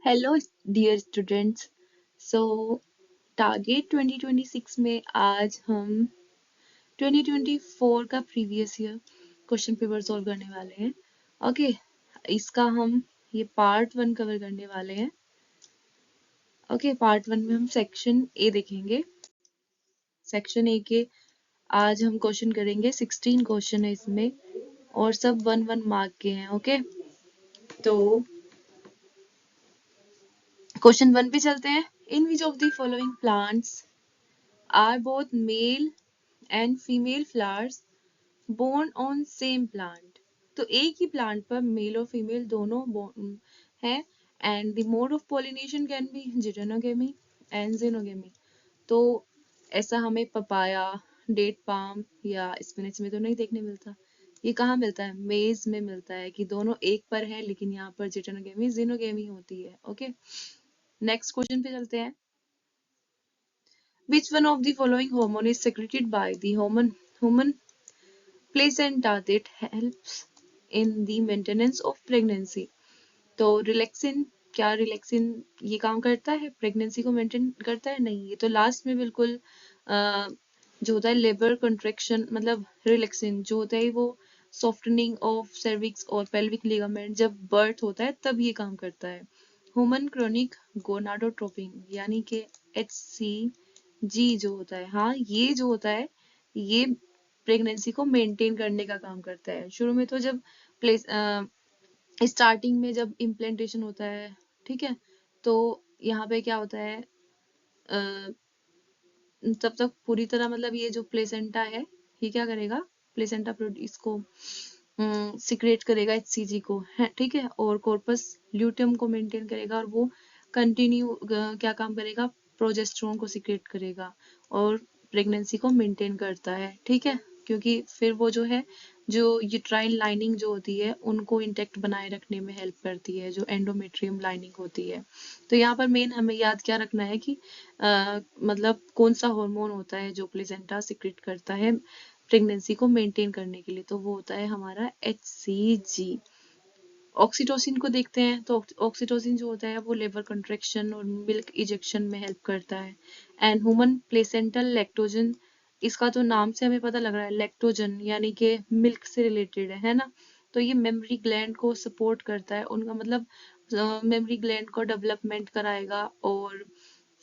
Hello dear students. So target 2026 में आज हम 2024 का previous year question paper solve करने वाले हैं। ओके, इसका हम ये पार्ट 1 कवर करने वाले हैं। ओके, पार्ट 1 में हम सेक्शन ए देखेंगे। सेक्शन ए के आज हम क्वेश्चन करेंगे। 16 क्वेश्चन है इसमें और सब 1-1 मार्क के हैं। ओके, तो क्वेश्चन 1 पे चलते हैं। In which of the following plants are both male and female flowers born on same plant। तो एक ही प्लांट पर मेल और फीमेल दोनों हैं and the mode of pollination can be geitonogamy and xenogamy। तो ऐसा हमें पपाया, डेट पाम या स्पिनच में तो नहीं देखने मिलता। ये कहाँ मिलता है? मेज में मिलता है कि दोनों एक पर हैं लेकिन यहाँ पर जिटोनोगेमी जीनोगेमी होती है। ओके, नेक्स्ट क्वेश्चन पे चलते हैं। Which one of the following hormone is secreted by the human placenta that helps in the maintenance of pregnancy? तो रिलैक्सिन, क्या रिलैक्सिन ये काम करता है? प्रेगनेंसी को मेंटेन करता है? नहीं, ये तो लास्ट में बिल्कुल जो होता है लेबर कंट्रैक्शन, मतलब रिलैक्सिन जो होता है वो सॉफ्टनिंग ऑफ सर्विक्स और पेल्विक लिगामेंट जब बर्थ होता है तब ये काम करता है। ह्यूमन क्रोनिक गोनाडोट्रोपिन यानी कि HCG जो होता है, हाँ ये जो होता है ये प्रेगनेंसी को मेंटेन करने का काम करता है। शुरू में तो जब प्लेस स्टार्टिंग में जब इम्प्लांटेशन होता है, ठीक है, तो यहाँ पे क्या होता है, तब तक पूरी तरह मतलब ये जो प्लेसेंटा है ये क्या करेगा, प्लेसेंटा इसको सिक्रेट करेगा HCG को, है ठीक है, और कॉर्पस ल्यूटियम को मेंटेन करेगा और वो कंटिन्यू क्या काम करेगा, प्रोजेस्टेरोन को सिक्रेट करेगा और प्रेगनेंसी को मेंटेन करता है। ठीक है, क्योंकि फिर वो जो है जो यूट्राइन लाइनिंग जो होती है उनको इंटेक्ट बनाए रखने में हेल्प करती है, जो एंडोमेट्रियम लाइनिंग होती है। तो यहाँ पर मेन हमें याद क्या रखना है कि मतलब कौन सा हार्मोन होता है जो प्लेसेंटा सिक्रेट करता है प्रेगनेंसी को मेंटेन करने के लिए, तो वो होता है हमारा HCG। ऑक्सीटोसिन को देखते हैं, तो ऑक्सीटोसिन जो होता है वो लेबर कंट्रैक्शन और मिल्क इजेक्शन में हेल्प करता है। एंड ह्यूमन प्लेसेंटल लैक्टोजन, इसका तो नाम से हमें पता लग रहा है लैक्टोजन यानी कि मिल्क से रिलेटेड है ना, तो ये मेमोरी ग्लैंड को सपोर्ट करता है, उनका मतलब मेमोरी ग्लैंड को डेवलपमेंट कराएगा और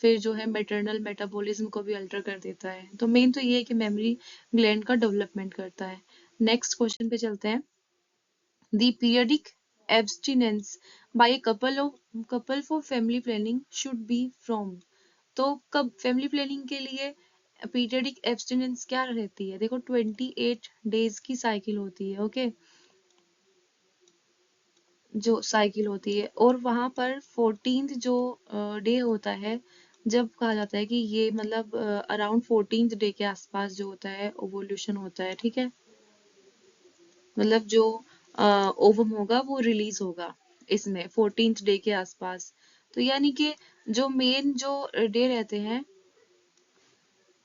फिर जो है मैटरनल मेटाबॉलिज्म को भी अल्टर कर देता है। तो मेन तो ये है कि मेमोरी ग्लैंड का डेवलपमेंट करता है। नेक्स्ट क्वेश्चन पे चलते हैं। The periodic abstinence by a couple for family planning should be from। तो कब फैमिली प्लानिंग के लिए पीरियडिक एब्सटिनेंस क्या रहती है? देखो 28 डेज की साइकिल होती है। ओके, जो साइकिल होती है और वहां पर 14th जो डे होता है, जब कहा जाता है कि ये मतलब अराउंड 14th डे के आसपास जो होता है ओवोल्यूशन होता है। ठीक है, मतलब जो ओवम होगा वो रिलीज होगा इसमें 14th डे के आसपास। तो यानी कि जो मेन जो डे रहते हैं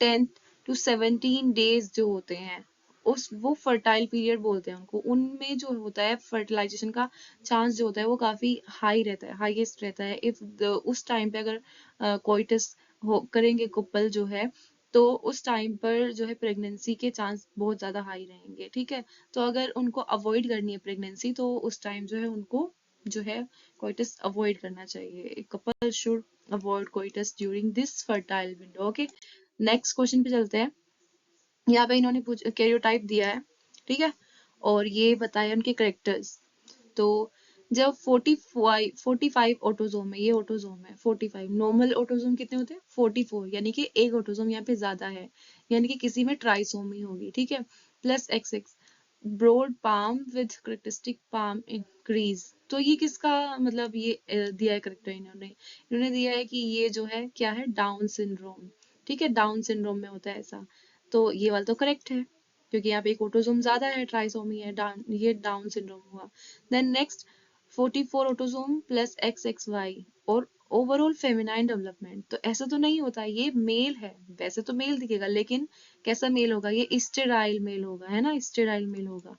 10th to 17 डेज जो होते हैं उस वो फर्टाइल पीरियड बोलते हैं उनको, उनमें जो होता है फर्टिलाइजेशन का चांस जो होता है वो काफी हाई रहता है, हाईएस्ट रहता है। इफ उस टाइम पे अगर कोइटस करेंगे कपल जो है तो उस टाइम पर जो है प्रेगनेंसी के चांस बहुत ज्यादा हाई रहेंगे। ठीक है, तो अगर उनको अवॉइड करनी है प्रेगनेंसी तो उस टाइम जो है उनको जो है कोइटस अवॉइड करना चाहिए। Couple should avoid coitus during this fertile window. Okay, next question पे चलते हैं। यहाँ पे इन्होंने कैरियोटाइप दिया है, ठीक है, और ये बताया उनके करेक्टर्स। तो जब 45 ऑटोजोम है, ये ऑटोजोम है 45, नॉर्मल ऑटोजोम कितने होते हैं 44, यानी कि एक ऑटोजोम यहाँ पे ज्यादा है, यानी कि किसी में ट्राइसोमी होगी। ठीक है, plus XX broad palm with characteristic palm increase. तो ये किसका मतलब ये दिया है करेक्टर इन्होंने, इन्होंने दिया है कि ये जो है क्या है, डाउन सिंड्रोम। ठीक है, डाउन सिंड्रोम में होता है ऐसा, तो ये वाला तो करेक्ट है क्योंकि यहाँ पे एक ऑटोजोम ज्यादा है, ट्राइसोमी है, ये डाउन सिंड्रोम हुआ। Then next 44 autosome plus XXY और ओवरऑल फेमिनाइन डेवलपमेंट, तो ऐसा तो नहीं होता, ये मेल है, वैसे तो मेल दिखेगा लेकिन कैसा मेल होगा, ये स्टेराइल मेल होगा, है ना, स्टेराइल मेल होगा।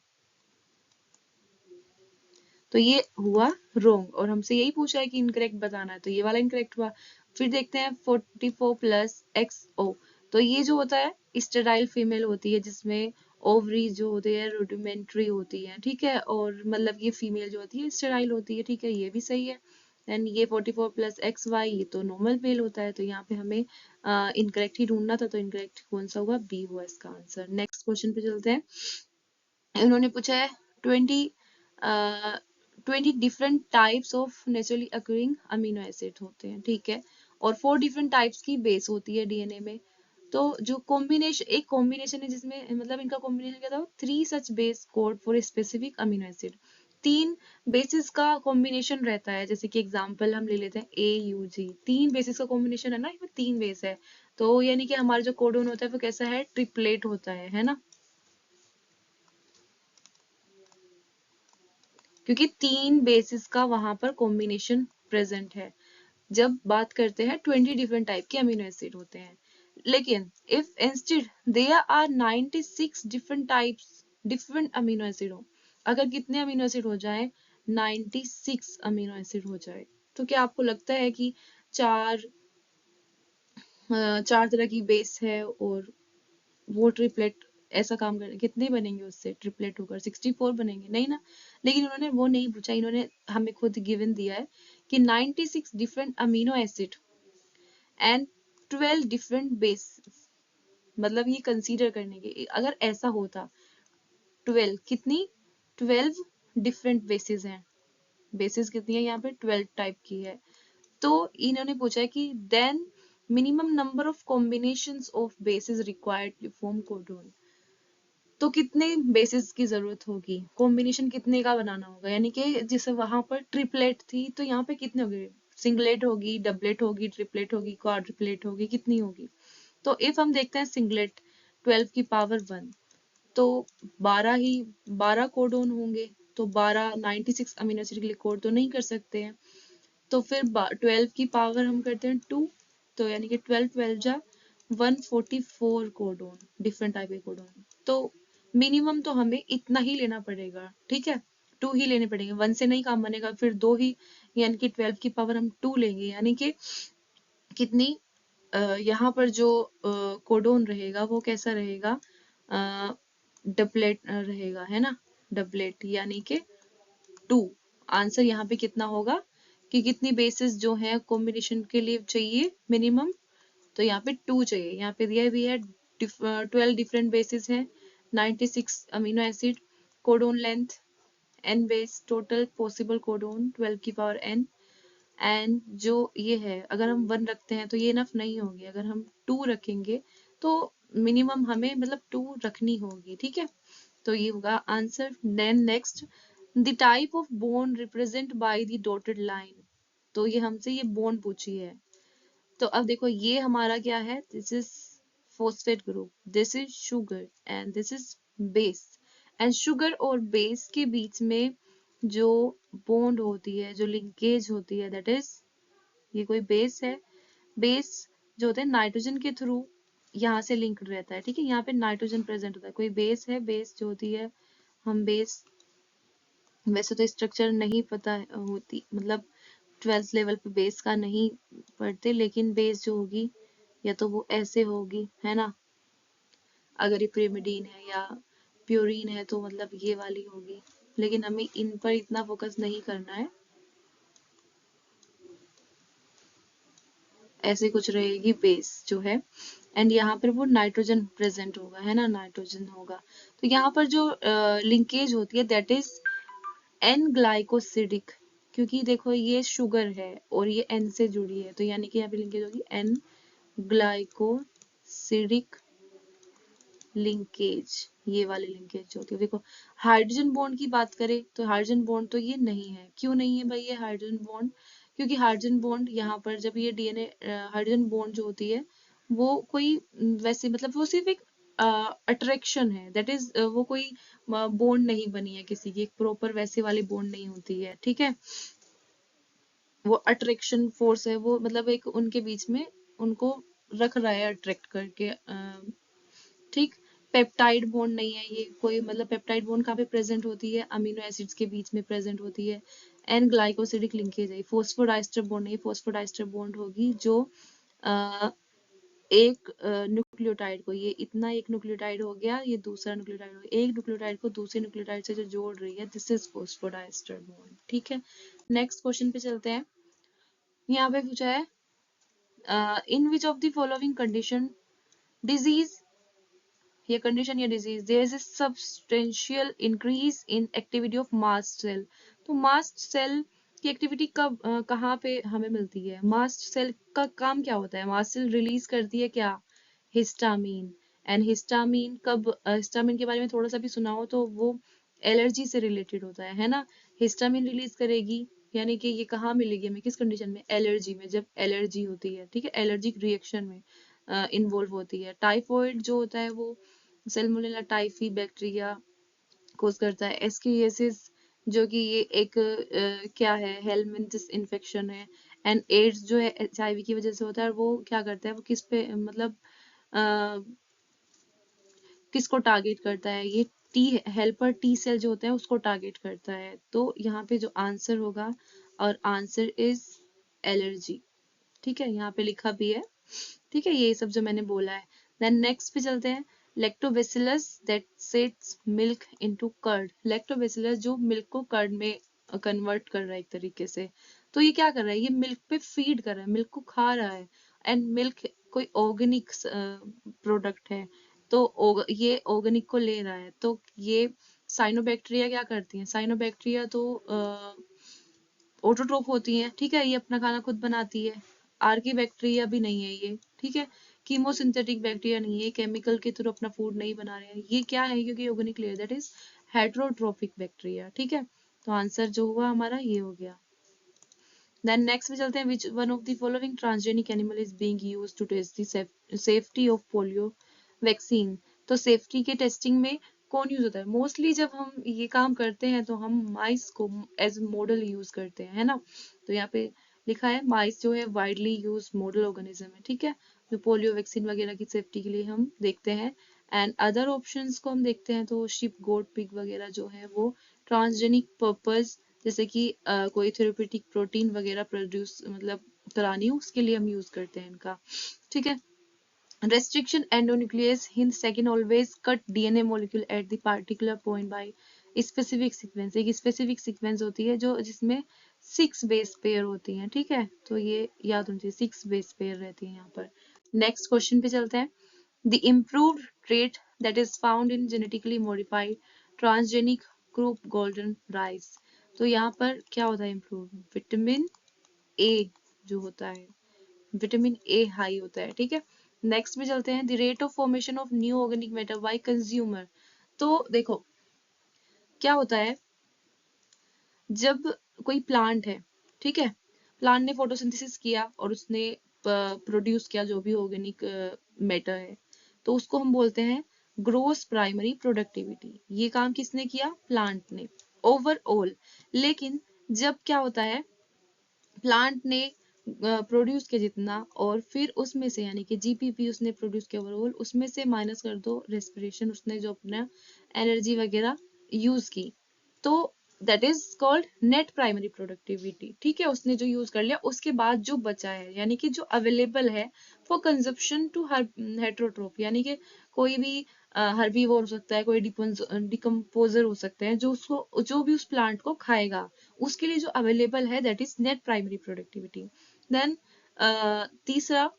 तो ये हुआ रोंग, और हमसे यही पूछा है कि इनकरेक्ट बताना है, तो ये वाला इनकरेक्ट हुआ। फिर देखते हैं 44 प्लस XO, तो ये जो होता है स्टेराइल फीमेल होती है, जिसमें ओवरी जो होती है रुडिमेंट्री होती है, ठीक है, और मतलब ये फीमेल जो होती है स्टेराइल होती है, ठीक है, ये भी सही है। देन ये 44 प्लस XY, ये तो नॉर्मल मेल होता है, तो यहाँ पे हमें इनकरेक्ट ही ढूंढना था, तो इनकरेक्ट कौन सा हुआ, बी हुआ इसका आंसर। नेक्स्ट क्वेश्चन पे चलते हैं। उन्होंने पूछा है 20 20 different types of naturally occurring amino acid होते हैं, ठीक है, और 4 डिफरेंट टाइप्स की बेस होती है डीएनए में। तो जो कॉम्बिनेशन, एक कॉम्बिनेशन है जिसमें मतलब इनका कॉम्बिनेशन क्या था, 3 such base code for specific amino acid, 3 bases का कॉम्बिनेशन रहता है। जैसे कि एग्जांपल हम ले लेते हैं AUG, 3 बेसिस का कॉम्बिनेशन है ना, इसमें 3 बेस है, तो यानी कि हमारा जो कोडोन होता है वो कैसा है, ट्रिपलेट होता है ना, क्योंकि 3 बेसिस का वहां पर कॉम्बिनेशन प्रेजेंट है। जब बात करते हैं 20 डिफरेंट टाइप के अमीनो एसिड होते हैं, लेकिन if instead there are 96 different types different amino acid हो, अगर कितने अमीनो एसिड हो जाए, 96 अमीनो एसिड हो जाए, तो क्या आपको लगता है कि चार चार तरह की बेस है और वो ट्रिपलेट ऐसा काम कर, कितने बनेंगे उससे ट्रिपलेट होकर, 64 बनेंगे, नहीं ना। लेकिन उन्होंने वो नहीं पूछा, इन्होंने हमें खुद गिवन दिया है कि 96 different amino acid and 12 different base, मतलब ये कंसीडर करने के, अगर ऐसा होता 12 कितनी, 12 डिफरेंट बेसिस हैं, बेसिस कितनी है यहाँ पे, 12 टाइप की है। तो इन्होंने पूछा है कि then minimum number of combinations of basis required to form codon, तो कितने बेसिस की जरूरत होगी, कॉम्बिनेशन कितने का बनाना होगा, यानी कि जैसे वहां पर ट्रिपलेट थी तो यहाँ पे कितने होगी, सिंगलेट होगी, डबलेट होगी, ट्रिपलेट होगी, क्वाड्रुपलेट होगी, कितनी होगी। तो इफ हम देखते हैं सिंगलेट 12 की पावर 1, तो 12 ही 12 कोडोन होंगे, तो 12 96 अमीनो एसिड के लिए कोड तो नहीं कर सकते हैं, तो फिर 12 की पावर हम करते हैं 2, तो यानी कि 12 12 जा 144 कोडोन, डिफरेंट टाइप के कोडोन। तो मिनिमम तो हमें इतना ही लेना पड़ेगा, ठीक है, 2 ही लेने पड़ेंगे, 1 से नहीं काम बनेगा, फिर 2 ही, यानी कि 12 की पावर हम 2 लेंगे, यानी कि कितनी यहाँ पर जो कोडोन रहेगा वो कैसा रहेगा, डबलेट रहेगा, है ना, डबलेट, यानी कि 2। आंसर यहाँ पे कितना होगा कि कितनी बेसिस जो है कॉम्बिनेशन के लिए चाहिए मिनिमम, तो यहाँ पे 2 चाहिए, यहाँ पे दिया भी है 12 डिफरेंट बेसिस है, 96 amino acid, codon length n base, total possible codon 12 की पावर n, एंड जो ये है अगर हम 1 रखते हैं तो ये इनफ नहीं होगी, अगर हम 2 रखेंगे तो मिनिमम हमें मतलब 2 रखनी होगी, ठीक है, तो ये होगा answer. Then next, the type of bond represent by the dotted line, तो ये हमसे ये बॉन्ड पूछी है। तो अब देखो ये हमारा क्या है, this is phosphate group, this is sugar and this is base, and sugar और बेस के बीच में जो बॉन्ड होती है, जो लिंकेज होती है, दैट इज, ये कोई बेस है, बेस जो होता है नाइट्रोजन के थ्रू यहाँ से लिंक्ड रहता है, ठीक है, यहाँ पे नाइट्रोजन प्रेजेंट होता है, कोई बेस है, बेस जो होती है, हम बेस, वैसे तो स्ट्रक्चर नहीं पता होती, मतलब 12th लेवल पे बेस का नहीं पढ़ते, लेकिन बेस जो होगी या तो वो ऐसे होगी, है ना, अगर ये pyrimidine है या प्यूरिन है तो मतलब ये वाली होगी, लेकिन हमें इन पर इतना फोकस नहीं करना है, ऐसे कुछ रहेगी बेस जो है, एंड यहाँ पर वो नाइट्रोजन प्रेजेंट होगा, है ना, नाइट्रोजन होगा, तो यहाँ पर जो लिंकेज होती है दैट इज एन ग्लाइकोसिडिक, क्योंकि देखो ये शुगर है और ये एन से जुड़ी है, तो यानी कि यहाँ पे लिंकेज होगी एन ग्लाइकोसिडिक लिंकेज, ये वाली लिंकेज जो होती है। देखो हाइड्रोजन बॉन्ड की बात करें तो हाइड्रोजन बॉन्ड तो ये नहीं है, क्यों नहीं है भाई ये हाइड्रोजन बॉन्ड, क्योंकि हाइड्रोजन बॉन्ड यहाँ पर जब ये डीएनए हाइड्रोजन बॉन्ड जो होती है वो कोई वैसे मतलब वो सिर्फ एक अट्रैक्शन है, दैट इज वो कोई बॉन्ड नहीं बनी है किसी की, एक प्रॉपर वैसे वाली बॉन्ड नहीं होती है, ठीक है, वो अट्रैक्शन फोर्स है, वो मतलब एक उनके बीच में उनको रख रहा है अट्रैक्ट करके, ठीक, पेप्टाइड बॉन्ड नहीं है ये कोई, मतलब पेप्टाइड बॉन्ड कहाँ पे प्रेजेंट होती है, अमीनो एसिड्स के बीच में प्रेजेंट होती है। एन ग्लाइकोसिडिक लिंकेज है। फोस्फोडाइस्टर बॉन्ड नहीं, फोस्फोडाइस्टर बॉन्ड होगी जो एक न्यूक्लियोटाइड को, ये इतना एक न्यूक्लियोटाइड हो गया, ये दूसरा न्यूक्लियोटाइड हो गया, एक न्यूक्लियोटाइड को दूसरे न्यूक्लियोटाइड से जो जोड़ रही है, दिस इज फोस्फोडाइस्टर बॉन्ड। ठीक है, नेक्स्ट क्वेश्चन पे चलते हैं। यहाँ पे पूछा है in which of the following condition disease, ये कंडीशन या disease there is a substantial increase in activity of mast cell। तो मास्ट सेल की एक्टिविटी कब कहाँ पे हमें मिलती है? मास्ट सेल का काम क्या होता है? मास्ट सेल रिलीज करती है क्या? हिस्टामीन। एंड हिस्टामीन कब, हिस्टामीन के बारे में थोड़ा सा भी सुना हो तो वो एलर्जी से रिलेटेड होता है ना। हिस्टामीन रिलीज करेगी, यानी कि ये कहाँ मिलेगी हमें, किस कंडीशन में? एलर्जी में, जब एलर्जी होती है, ठीक है, एलर्जिक रिएक्शन में इन्वॉल्व होती है। टाइफॉइड जो होता है वो सैल्मोनेला टाइफी बैक्टीरिया कोज करता है। एस्कियसिस जो कि ये एक क्या है, हेलमिंथिस इन्फेक्शन है। एंड एड्स जो है एचआईवी की वजह से होता है, वो क्या करता है, वो किस पे मतलब किसको टारगेट करता है? ये टी हेल्पर टी सेल जो होता है उसको टारगेट करता है। तो यहाँ पे जो आंसर होगा, और आंसर इज एलर्जी। ठीक है, यहाँ पे लिखा भी है। ठीक है, ये सब जो मैंने बोला है। देन नेक्स्ट पे चलते हैं। Lactobacillus that sets milk into curd. Lactobacillus जो मिल्क को कर्ड में कन्वर्ट कर रहा है एक तरीके से। तो ये क्या कर रहा है, ये मिल्क पे फीड कर रहा है, मिल्क को खा रहा है। एंड मिल्क कोई ऑर्गेनिक प्रोडक्ट है, तो ये ऑर्गेनिक को ले रहा है। तो ये साइनोबैक्टीरिया क्या करती हैं? साइनोबैक्टीरिया तो ऑटोट्रोफ होती हैं, ठीक है, ये अपना खाना खुद बनाती है। आर्की बैक्टीरिया भी नहीं है ये, ठीक है, कीमोसिंथेटिक बैक्टीरिया नहीं है, केमिकल के थ्रू अपना फूड नहीं बना रहे हैं। ये क्या है, क्योंकि organic layer, that is heterotrophic bacteria. ठीक है, तो आंसर जो हुआ हमारा ये हो गया। देन नेक्स्ट में चलते हैं। Which one of the following transgenic animal is being used to test the safety of polio vaccine. तो सेफ्टी के टेस्टिंग में कौन यूज होता है? मोस्टली जब हम ये काम करते हैं तो हम माइस को एज मॉडल यूज करते हैं, है ना। तो यहाँ पे लिखा है माइस जो है वाइडली यूज मॉडल ऑर्गेनिज्म है, ठीक है, जो पोलियो वैक्सीन वगैरह की सेफ्टी के लिए हम देखते हैं। एंड अदर ऑप्शंस को हम देखते हैं तो शिप, गोट, पिग वगैरह जो है वो ट्रांसजेनिक पर्पस, जैसे कि कोई थेरेप्यूटिक प्रोटीन वगैरह प्रोड्यूस मतलब करानी हो, उसके लिए हम यूज करते हैं इनका। ठीक है, restriction endonuclease hints second always cut DNA molecule at the particular point by specific sequence। एक specific sequence होती है जो जिसमें 6 base pair होती हैं, ठीक है, तो ये याद होनी चाहिए, 6 base pair रहती है यहाँ पर। नेक्स्ट क्वेश्चन पे चलते हैं। The improved trait that is found in genetically modified transgenic group golden rice। तो यहाँ पर क्या होता है इम्प्रूव? विटामिन ए जो होता है, विटामिन ए हाई होता है, ठीक है। नेक्स्ट में चलते हैं। The rate of formation of new organic matter by consumer. तो देखो क्या होता है, जब कोई प्लांट है, ठीक है, प्लांट ने फोटोसिंथेसिस किया और उसने प्रोड्यूस किया जो भी ऑर्गेनिक मैटर है, तो उसको हम बोलते हैं ग्रोस प्राइमरी प्रोडक्टिविटी। ये काम किसने किया? प्लांट ने, ओवरऑल। लेकिन जब क्या होता है, प्लांट ने प्रोड्यूस किया जितना, और फिर उसमें से यानी कि जीपीपी उसने प्रोड्यूस किया ओवरऑल, उसमें से माइनस कर दो रेस्पिरेशन, उसने जो अपना एनर्जी वगैरह यूज की, तो that is called net primary productivity. ठीक है, उसने जो यूज कर लिया उसके बाद जो बचा है, यानी कि जो अवेलेबल है फॉर कंजप्शन टू हेट्रोट्रोफ, यानी कि कोई भी हर्बीवोर हो सकता है, कोई डिकम्पोजर हो सकते हैं, जो उसको जो भी उस प्लांट को खाएगा, उसके लिए जो अवेलेबल है that is net primary productivity. Then तीसरा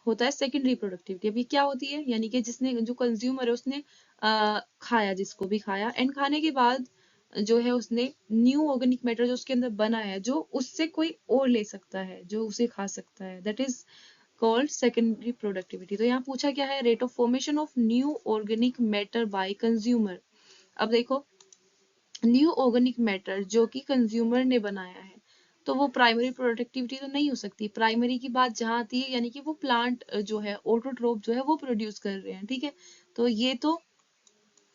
होता है सेकेंडरी प्रोडक्टिविटी। अभी क्या होती है, यानी कि जिसने, जो कंज्यूमर है, उसने खाया, जिसको भी खाया, एंड खाने के बाद जो है उसने न्यू ऑर्गेनिक मैटर जो उसके अंदर बना है, जो उससे कोई और ले सकता है, जो उसे खा सकता है, that is called secondary productivity. तो यहाँ पूछा क्या है? Rate of formation of new organic matter by consumer. अब देखो, न्यू ऑर्गेनिक मैटर जो कि कंज्यूमर ने बनाया है, तो वो प्राइमरी प्रोडक्टिविटी तो नहीं हो सकती। प्राइमरी की बात जहां आती है, यानी कि वो प्लांट जो है, ऑटोट्रोप जो है वो प्रोड्यूस कर रहे हैं, ठीक है, तो ये तो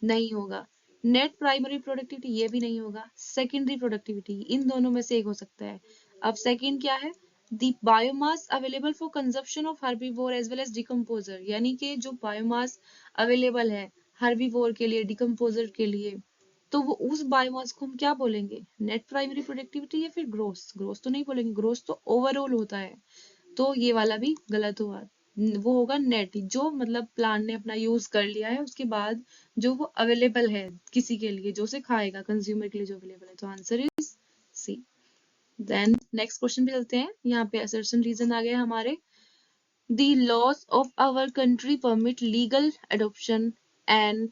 नहीं होगा। नेट प्राइमरी प्रोडक्टिविटी ये भी नहीं होगा। सेकेंडरी प्रोडक्टिविटी, इन दोनों में से एक हो सकता है। अब सेकेंड क्या है? The biomass available for consumption of herbivore as well as decomposer, यानी कि जो बायोमास अवेलेबल है हर्बीवोर के लिए, डिकम्पोजर के लिए, तो वो उस बायोमास को हम क्या बोलेंगे, नेट प्राइमरी प्रोडक्टिविटी या फिर ग्रोस? ग्रोस तो नहीं बोलेंगे, ग्रोस तो ओवरऑल होता है, तो ये वाला भी गलत हुआ। वो होगा नेट, जो मतलब प्लांट ने अपना यूज कर लिया है उसके बाद जो वो अवेलेबल है किसी के लिए, जो उसे खाएगा, कंज्यूमर के लिए जो अवेलेबल है, तो answer is C. Then next question पे चलते हैं। यहाँ पे असर्शन रीजन आ गया हमारे। The laws of our country permit legal adoption and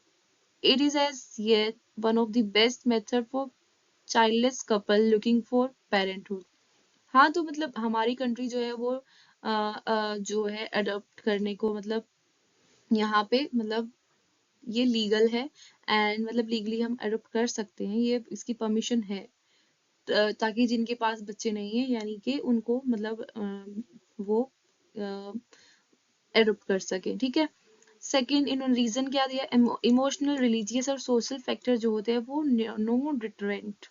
it is as yet one of the best method for childless couple looking for parenthood। हाँ, तो मतलब हमारी कंट्री जो है वो जो है अडॉप्ट करने को मतलब यहाँ पे मतलब ये लीगल है, एंड मतलब लीगली हम अडॉप्ट कर सकते हैं, ये इसकी परमिशन है, ताकि जिनके पास बच्चे नहीं है यानी कि उनको मतलब वो अडॉप्ट कर सके, ठीक है। सेकंड इन्होंने रीजन क्या दिया, इमोशनल, रिलीजियस और सोशल फैक्टर जो होते हैं वो नो डिटरेंट।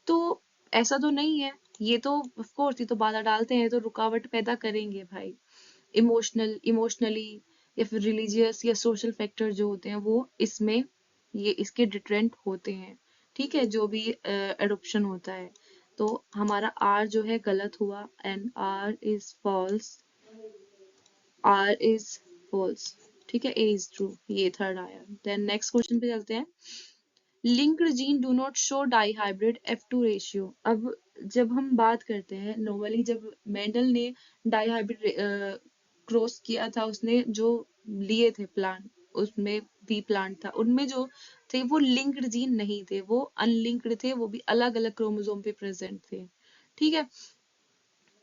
तो ऐसा तो नहीं है, ये तो ऑफ कोर्स ये तो बाधा डालते हैं तो रुकावट पैदा करेंगे भाई। इमोशनली या फिर रिलीजियस या सोशल फैक्टर जो होते हैं वो इसमें ये इसके डिटरेंट होते हैं, ठीक है, जो भी एडॉप्शन होता है। तो हमारा आर जो है गलत हुआ, and R is false, R is false, ठीक है, ए इज ट्रू, ये थर्ड आया। देन नेक्स्ट क्वेश्चन पे चलते हैं। Linked gene do not show dihybrid F2 ratio. अब जब हम बात करते हैं नॉर्मली, जब मेंडल ने डाई हाइब्रिड क्रॉस किया था, उसने जो लिए थे प्लांट, उसमें भी प्लांट था, उनमें जो थे वो लिंक्ड जीन नहीं थे, वो अनलिंक्ड थे, वो भी अलग अलग क्रोमोसोम पे प्रेजेंट थे, ठीक है।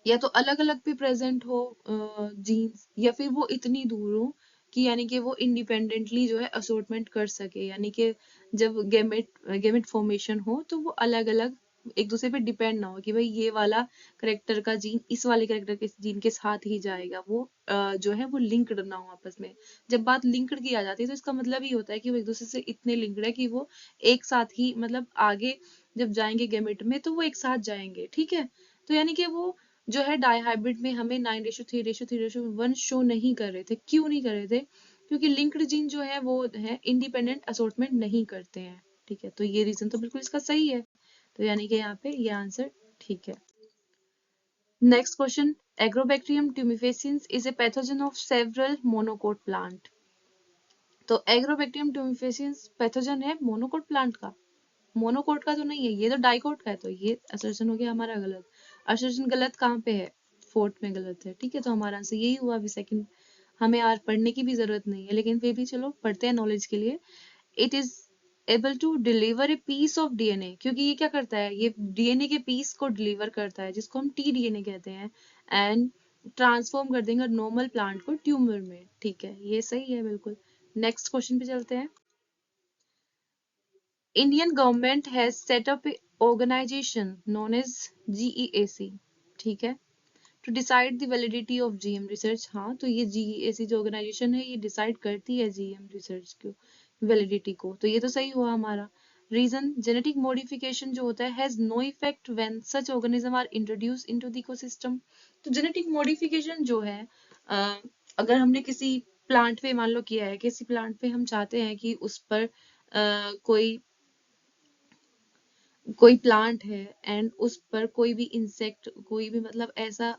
या तो अलग अलग भी प्रेजेंट हो जीन्स, या फिर वो इतनी दूर हो कि यानी कि वो इंडिपेंडेंटली जो है असोर्टमेंट कर सके, यानी कि जब गेमेट फॉर्मेशन हो तो वो अलग अलग एक दूसरे पे डिपेंड ना हो कि भाई ये वाला करेक्टर का जीन इस वाले करेक्टर के जीन के साथ ही जाएगा, वो जो है वो लिंक्ड ना हो आपस में। जब बात लिंक्ड की आ जाती है तो इसका मतलब ये होता है कि वो एक दूसरे से इतने लिंक्ड है कि वो एक साथ ही मतलब आगे जब जाएंगे गेमेट में तो वो एक साथ जाएंगे, ठीक है। तो यानी कि वो जो है डाई हाइब्रिड में हमें 9:3:3:1 शो नहीं कर रहे थे। क्यों नहीं कर रहे थे? क्योंकि लिंक्ड जीन जो है वो है इंडिपेंडेंट असोर्टमेंट नहीं करते हैं, ठीक है। तो ये रीजन तो बिल्कुल इसका सही है, तो यानी कि यहाँ पे ये आंसर ठीक है। Next question. Agrobacterium tumefaciens is a pathogen of several monocot plant. तो एग्रोबैक्टीरियम ट्यूमिफेसियंस पैथोजन है मोनोकोट प्लांट का? मोनोकोट का तो नहीं है, ये तो डाइकोट का है, तो ये असर्शन हो गया हमारा गलत। असर्शन गलत कहाँ पे है? फोर्थ में गलत है, ठीक है, तो हमारा आंसर यही हुआ। अभी सेकंड हमें यार पढ़ने की भी जरूरत नहीं है, लेकिन फिर भी चलो पढ़ते हैं नॉलेज के लिए। It is able to deliver a piece of DNA, क्योंकि ये क्या करता है, ये डीएनए के पीस को डिलीवर करता है, जिसको हम टी डीएनए कहते हैं, एंड ट्रांसफॉर्म कर देंगे नॉर्मल प्लांट को ट्यूमर में, ठीक है, ये सही है बिल्कुल। नेक्स्ट क्वेश्चन पे चलते हैं। Indian government has set up a organization known as GEAC, ठीक है, to decide the validity of GM research। हाँ, तो ये GEAC जो organization है ये decide करती है GM research को validity को, तो ये तो सही हुआ हमारा। Reason, genetic modification जो होता है has no effect when such organism are introduced into the ecosystem। तो genetic modification जो है अगर हमने किसी प्लांट पे मान लो किया है, किसी प्लांट पे हम चाहते हैं कि उस पर कोई प्लांट है एंड उस पर कोई भी इंसेक्ट, कोई भी मतलब ऐसा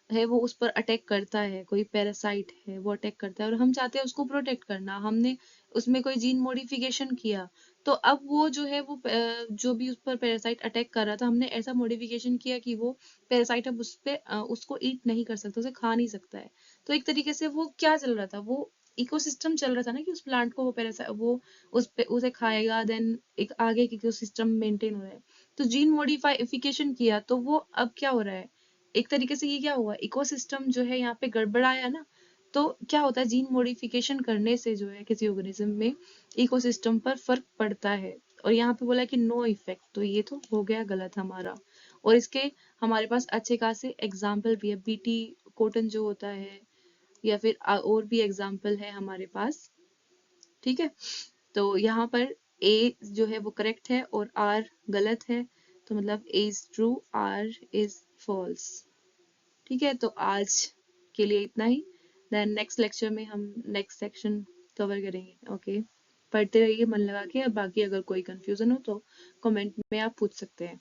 है वो उस पर अटैक करता है, कोई पैरासाइट है वो अटैक करता है और हम चाहते हैं उसको प्रोटेक्ट करना, हमने उसमें कोई जीन मॉडिफिकेशन किया, तो अब वो जो है वो जो भी उस पर पैरासाइट अटैक कर रहा था, हमने ऐसा मॉडिफिकेशन किया कि वो पैरासाइट अब उस पे उसको ईट नहीं कर सकता, उसे खा नहीं सकता है। तो एक तरीके से वो क्या चल रहा था, वो इकोसिस्टम चल रहा था ना, कि उस प्लांट को वो पैरासाइट वो उस पे उसे खाएगा, देन एक आगे की इकोसिस्टम मेंटेन हो रहा है। तो जीन मॉडिफिकेशन किया तो वो अब क्या हो रहा है, एक तरीके से ये क्या हुआ, इकोसिस्टम जो है यहाँ पे गड़बड़ाया ना। तो क्या होता है, जीन मॉडिफिकेशन करने से जो है किसी ऑर्गेनिज्म में इकोसिस्टम पर फर्क पड़ता है, और यहाँ पे बोला है कि नो इफेक्ट, तो ये तो हो गया गलत हमारा। और इसके हमारे पास अच्छे खासे एग्जाम्पल भी है, बीटी कॉटन जो होता है, या फिर और भी एग्जाम्पल है हमारे पास, ठीक है। तो यहाँ पर ए जो है वो करेक्ट है और आर गलत है, तो मतलब A is true, R is false, ठीक है। तो आज के लिए इतना ही, देन नेक्स्ट लेक्चर में हम नेक्स्ट सेक्शन कवर करेंगे, ओके। पढ़ते रहिए मन लगा के। और बाकी अगर कोई कंफ्यूजन हो तो कमेंट में आप पूछ सकते हैं।